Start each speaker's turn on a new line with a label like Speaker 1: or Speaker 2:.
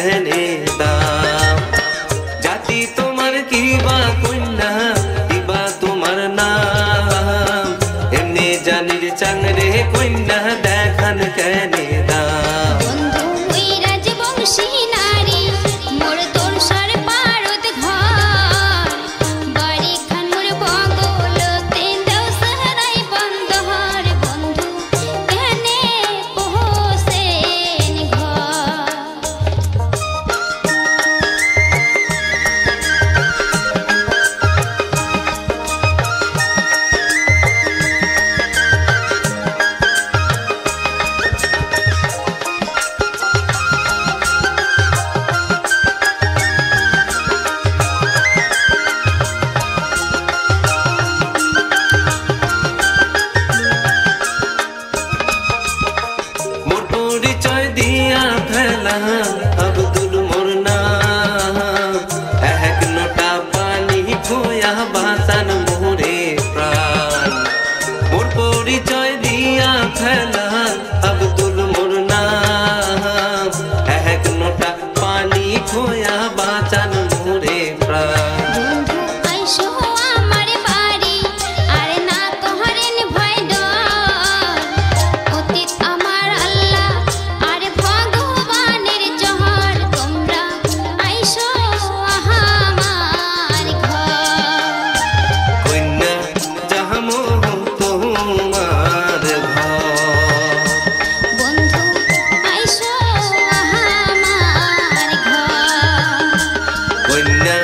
Speaker 1: কেনে দাম জাতি তোমার কিবা কন্যা কিবা তোমার নাম এমনি জানির চাংরে কন্যা দেখান কেনে দাম
Speaker 2: বন্ধু ওই রাজবংশী নারী মোর তোর সর পারদ ঘর বাড়ি খান মোর বগল তেন্দাও সাহারাই বন্ধহর বন্ধু কেনে পৌঁছেন ঘর
Speaker 1: মোর পরিচয় দিয়া ফেলা আব্দুল মোর নাম এক নোটা পানি খোয়া বাঁচান মোরে প্রাণ মোর পরিচয় দিয়া ফেলা আব্দুল মোর নাম এক নোটা পানি খোয়া বাঁচান মোরে প্রাণ
Speaker 2: বন্ধু আইসো আমার বাড়ি আর না কহরেন ভয় ডর অতীত আমার আল্লাহ আর ভগবানের জহর তোমরা আইসো আমার ঘর
Speaker 1: কন্যা যাহামো তোমার ঘর
Speaker 2: বন্ধু আইসো আমার ঘর
Speaker 1: কন্যা